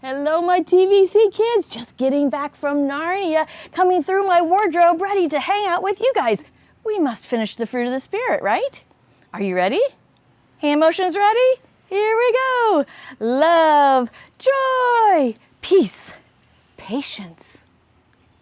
Hello, my TVC kids. Just getting back from Narnia, coming through my wardrobe, ready to hang out with you guys. We must finish the fruit of the Spirit, right? Are you ready? Hand motions ready? Here we go. Love, joy, peace, patience,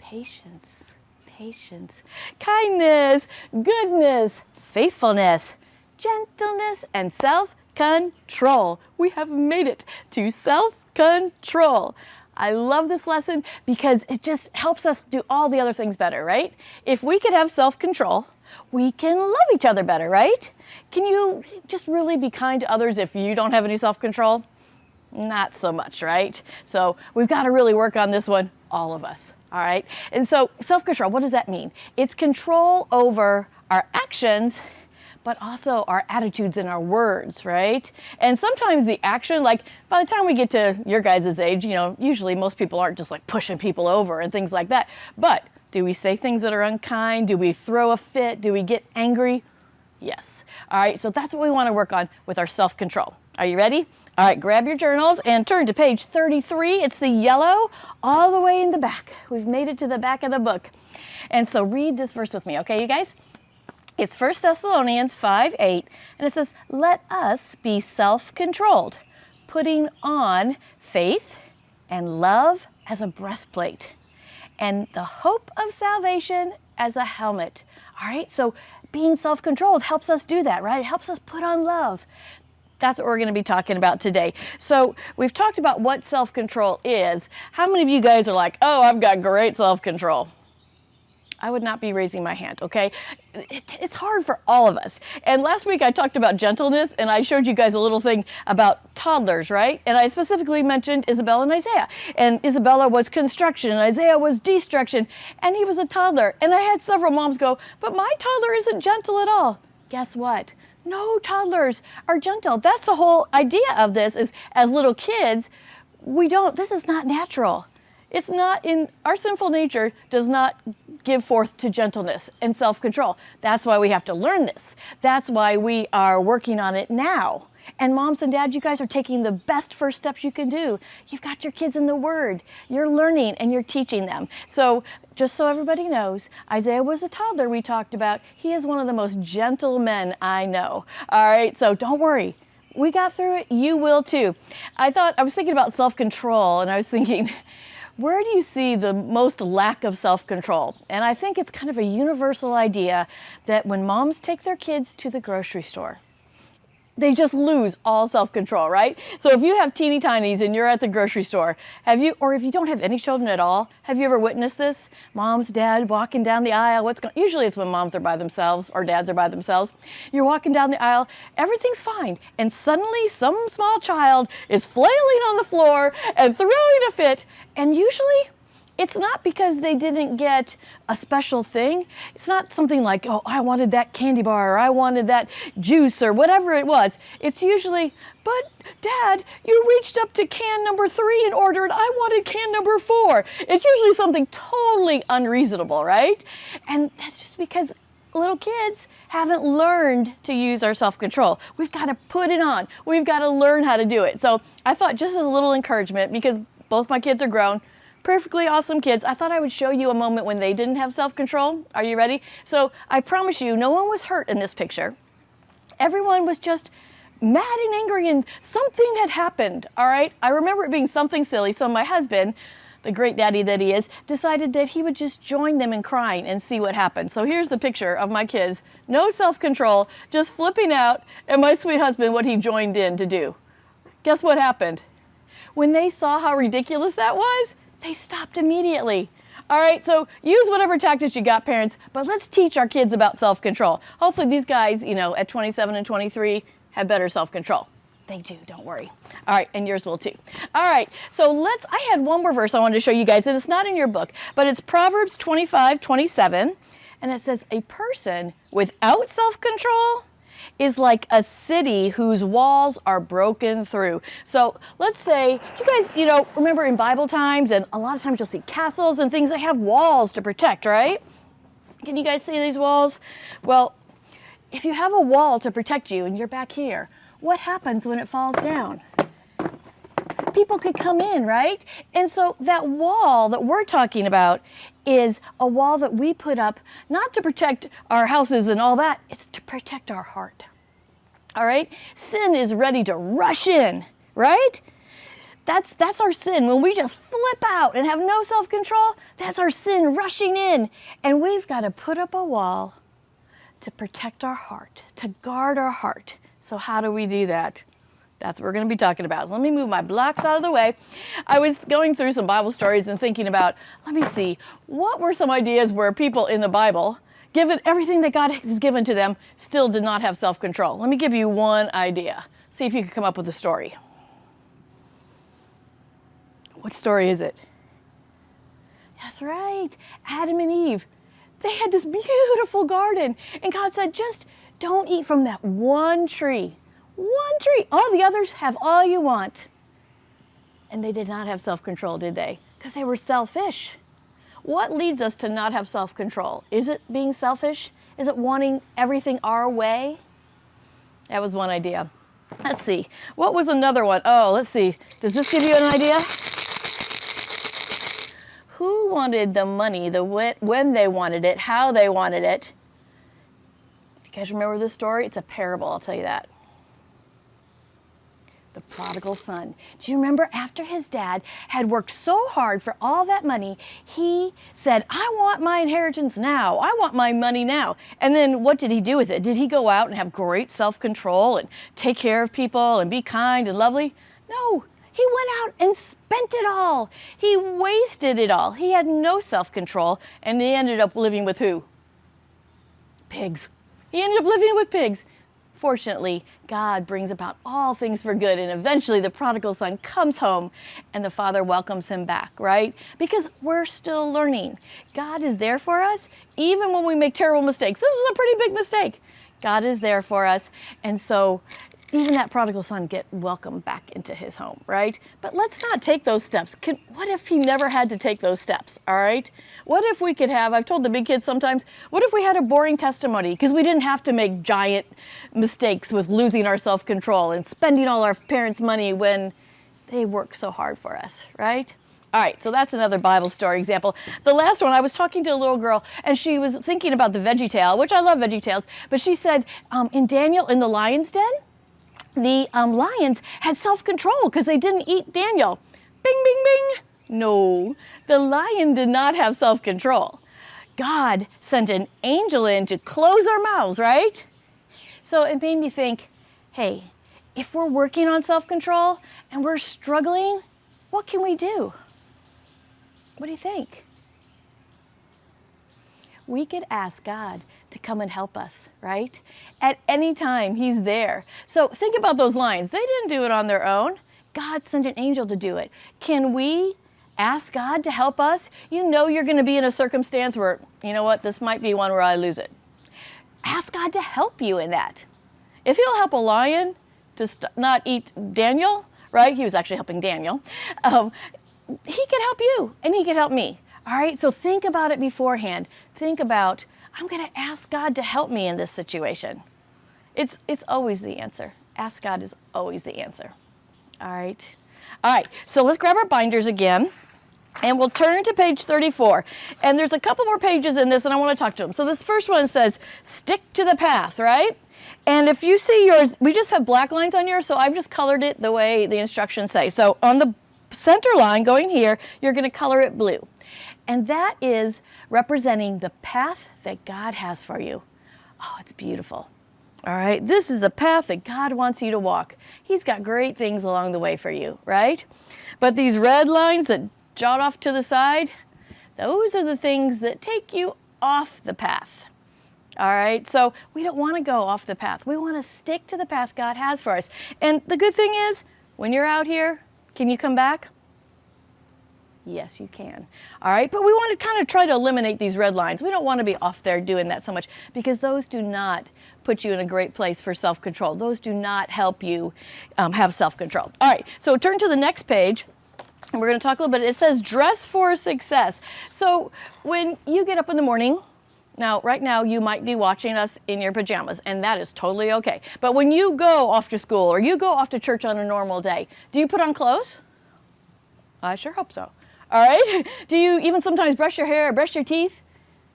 patience, patience, kindness, goodness, faithfulness, gentleness, and self-control. We have made it to self-control. I love this lesson because it just helps us do all the other things better, right? If we could have self-control, we can love each other better, right? Can you just really be kind to others if you don't have any self-control? Not so much, right? So we've got to really work on this one, all of us, all right? And so self-control, what does that mean? It's control over our actions, but also our attitudes and our words, right? And sometimes the action, like by the time we get to your guys' age, usually most people aren't just like pushing people over and things like that. But do we say things that are unkind? Do we throw a fit? Do we get angry? Yes. All right, so that's what we want to work on with our self-control. Are you ready? All right, grab your journals and turn to page 33. It's the yellow all the way in the back. We've made it to the back of the book. And so read this verse with me, okay, you guys? It's 1 Thessalonians 5:8, and it says, let us be self-controlled, putting on faith and love as a breastplate, and the hope of salvation as a helmet. All right, so being self-controlled helps us do that, right? It helps us put on love. That's what we're going to be talking about today. So we've talked about what self-control is. How many of you guys are like, oh, I've got great self-control? I would not be raising my hand, okay? It's hard for all of us. And last week I talked about gentleness, and I showed you guys a little thing about toddlers, right? And I specifically mentioned Isabella and Isaiah. And Isabella was construction, and Isaiah was destruction, and he was a toddler. And I had several moms go, but my toddler isn't gentle at all. Guess what? No toddlers are gentle. That's the whole idea of this, is as little kids, this is not natural. It's not in our sinful nature, does not give forth to gentleness and self-control. That's why we have to learn this. That's why we are working on it now. And moms and dads, you guys are taking the best first steps you can do. You've got your kids in the Word. You're learning and you're teaching them. So just so everybody knows, Isaiah was the toddler we talked about. He is one of the most gentle men I know. All right, so don't worry. We got through it. You will too. I was thinking about self-control, and I was thinking, where do you see the most lack of self-control? And I think it's kind of a universal idea that when moms take their kids to the grocery store, they just lose all self-control, right? So if you have teeny tinies and you're at the grocery store, or if you don't have any children at all, have you ever witnessed this? Moms, dad, walking down the aisle, usually it's when moms are by themselves or dads are by themselves. You're walking down the aisle, everything's fine. And suddenly some small child is flailing on the floor and throwing a fit. And usually it's not because they didn't get a special thing. It's not something like, oh, I wanted that candy bar, or I wanted that juice, or whatever it was. It's usually, but Dad, you reached up to can number 3 and ordered, I wanted can number 4. It's usually something totally unreasonable, right? And that's just because little kids haven't learned to use our self-control. We've got to put it on. We've got to learn how to do it. So I thought, just as a little encouragement, because both my kids are grown, perfectly awesome kids, I thought I would show you a moment when they didn't have self-control. Are you ready? So I promise you, no one was hurt in this picture. Everyone was just mad and angry, and something had happened, all right? I remember it being something silly, so my husband, the great daddy that he is, decided that he would just join them in crying and see what happened. So here's the picture of my kids, no self-control, just flipping out, and my sweet husband, what he joined in to do. Guess what happened? When they saw how ridiculous that was, they stopped immediately. All right, so use whatever tactics you got, parents, but let's teach our kids about self-control. Hopefully these guys, at 27 and 23, have better self-control. They do, don't worry. All right, and yours will too. All right, so I had one more verse I wanted to show you guys, and it's not in your book, but it's Proverbs 25:27, and it says, a person without self-control is like a city whose walls are broken through. So let's say, you guys, remember in Bible times, and a lot of times you'll see castles and things that have walls to protect, right? Can you guys see these walls? Well, if you have a wall to protect you and you're back here, what happens when it falls down? that people could come in, right? And so that wall that we're talking about is a wall that we put up not to protect our houses and all that, it's to protect our heart. All right? Sin is ready to rush in, right? That's our sin. When we just flip out and have no self-control, that's our sin rushing in. And we've got to put up a wall to protect our heart, to guard our heart. So how do we do that? That's what we're going to be talking about. So let me move my blocks out of the way. I was going through some Bible stories and thinking about, let me see, what were some ideas where people in the Bible, given everything that God has given to them, still did not have self-control? Let me give you one idea. See if you can come up with a story. What story is it? That's right, Adam and Eve. They had this beautiful garden, and God said, just don't eat from that one tree. One tree. All the others have all you want. And they did not have self-control, did they? Because they were selfish. What leads us to not have self-control? Is it being selfish? Is it wanting everything our way? That was one idea. Let's see. What was another one? Oh, let's see. Does this give you an idea? Who wanted the money, when they wanted it, how they wanted it? Do you guys remember this story? It's a parable, I'll tell you that. The prodigal son. Do you remember after his dad had worked so hard for all that money, he said, I want my inheritance now. I want my money now. And then what did he do with it? Did he go out and have great self-control and take care of people and be kind and lovely? No, he went out and spent it all. He wasted it all. He had no self-control, and he ended up living with who? Pigs. He ended up living with pigs. Fortunately, God brings about all things for good, and eventually the prodigal son comes home and the father welcomes him back, right? Because we're still learning. God is there for us even when we make terrible mistakes. This was a pretty big mistake. God is there for us, and so even that prodigal son get welcomed back into his home, right? But let's not take those steps. What if he never had to take those steps, all right? What if we could have, I've told the big kids sometimes, what if we had a boring testimony because we didn't have to make giant mistakes with losing our self-control and spending all our parents' money when they work so hard for us, right? All right, so that's another Bible story example. The last one, I was talking to a little girl, and she was thinking about the VeggieTale, which I love VeggieTales, but she said in Daniel, in the lion's den, the lions had self-control because they didn't eat Daniel. Bing, bing, bing. No, the lion did not have self-control. God sent an angel in to close our mouths, right? So it made me think, hey, if we're working on self-control and we're struggling, what can we do? What do you think? We could ask God to come and help us, right? At any time, He's there. So think about those lions. They didn't do it on their own. God sent an angel to do it. Can we ask God to help us? You know you're going to be in a circumstance where, you know what, this might be one where I lose it. Ask God to help you in that. If He'll help a lion to not eat Daniel, right? He was actually helping Daniel. He could help you, and He could help me. All right, so think about it beforehand. Think about, I'm going to ask God to help me in this situation. It's always the answer. Ask God is always the answer. All right. All right, so let's grab our binders again, and we'll turn to page 34. And there's a couple more pages in this, and I want to talk to them. So this first one says, stick to the path, right? And if you see yours, we just have black lines on yours, so I've just colored it the way the instructions say. So on the center line going here, you're going to color it blue. And that is representing the path that God has for you. Oh, it's beautiful. All right, this is the path that God wants you to walk. He's got great things along the way for you, right? But these red lines that jot off to the side, those are the things that take you off the path. All right, so we don't want to go off the path. We want to stick to the path God has for us. And the good thing is, when you're out here, can you come back? Yes, you can. All right, but we want to kind of try to eliminate these red lines. We don't want to be off there doing that so much because those do not put you in a great place for self-control. Those do not help you have self-control. All right, so turn to the next page, and we're going to talk a little bit. It says dress for success. So when you get up in the morning, now, right now, you might be watching us in your pajamas, and that is totally okay. But when you go off to school or you go off to church on a normal day, do you put on clothes? I sure hope so. All right? Do you even sometimes brush your hair or brush your teeth?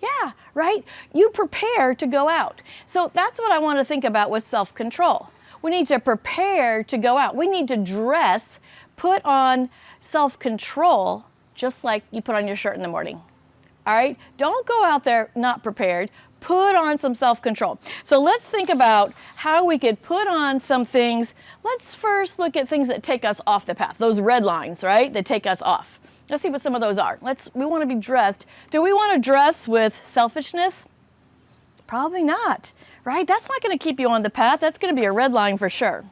Yeah, right? You prepare to go out. So that's what I want to think about with self-control. We need to prepare to go out. We need to dress, put on self-control, just like you put on your shirt in the morning. All right? Don't go out there not prepared. Put on some self-control. So let's think about how we could put on some things. Let's first look at things that take us off the path. Those red lines, right? That take us off. Let's see what some of those are. We want to be dressed. Do we want to dress with selfishness? Probably not, right? That's not going to keep you on the path. That's going to be a red line for sure.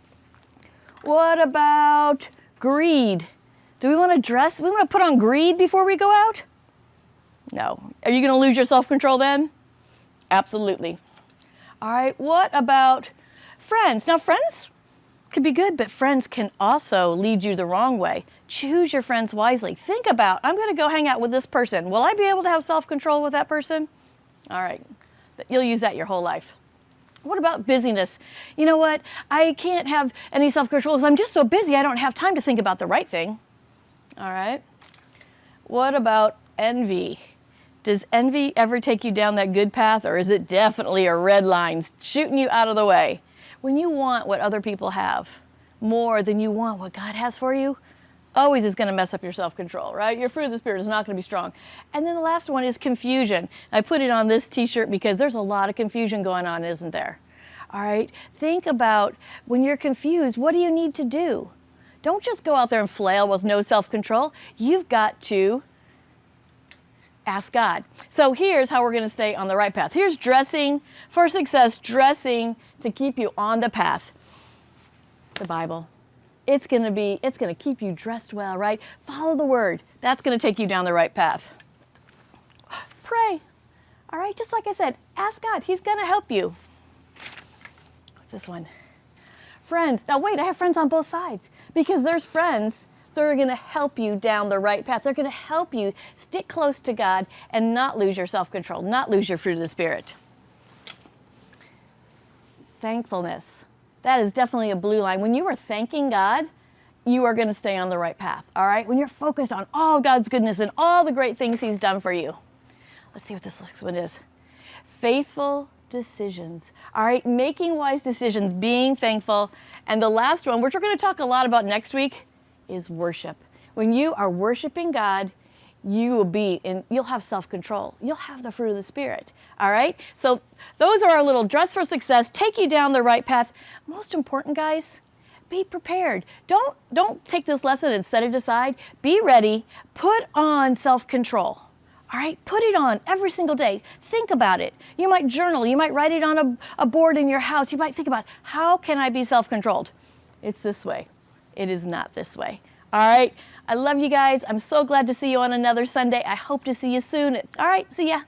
What about greed? Do we want to dress? We want to put on greed before we go out? No. Are you going to lose your self-control then? Absolutely. All right, what about friends? Now, friends can be good, but friends can also lead you the wrong way. Choose your friends wisely. Think about, I'm going to go hang out with this person. Will I be able to have self-control with that person? All right, you'll use that your whole life. What about busyness? You know what? I can't have any self-control because I'm just so busy I don't have time to think about the right thing. All right. What about envy? Does envy ever take you down that good path, or is it definitely a red line shooting you out of the way? When you want what other people have more than you want what God has for you, always is going to mess up your self-control, right? Your fruit of the Spirit is not going to be strong. And then the last one is confusion. I put it on this t-shirt because there's a lot of confusion going on, isn't there? All right, think about when you're confused, what do you need to do? Don't just go out there and flail with no self-control. You've got to ask God. So here's how we're going to stay on the right path. Here's dressing for success, dressing to keep you on the path. The Bible. It's going to keep you dressed well, right? Follow the word. That's going to take you down the right path. Pray. All right, just like I said, ask God. He's going to help you. What's this one? Friends. Now wait, I have friends on both sides because there's friends that are going to help you down the right path. They're going to help you stick close to God and not lose your self-control, not lose your fruit of the Spirit. Thankfulness. That is definitely a blue line. When you are thanking God, you are going to stay on the right path, all right? When you're focused on all God's goodness and all the great things He's done for you. Let's see what this next one is. Faithful decisions, all right? Making wise decisions, being thankful. And the last one, which we're going to talk a lot about next week, is worship. When you are worshiping God, you'll have self-control. You'll have the fruit of the Spirit. All right? So those are our little dress for success, take you down the right path. Most important, guys, be prepared. Don't take this lesson and set it aside. Be ready. Put on self-control. All right? Put it on every single day. Think about it. You might journal. You might write it on a board in your house. You might think about, how can I be self-controlled? It's this way. It is not this way. All right? I love you guys. I'm so glad to see you on another Sunday. I hope to see you soon. All right, see ya.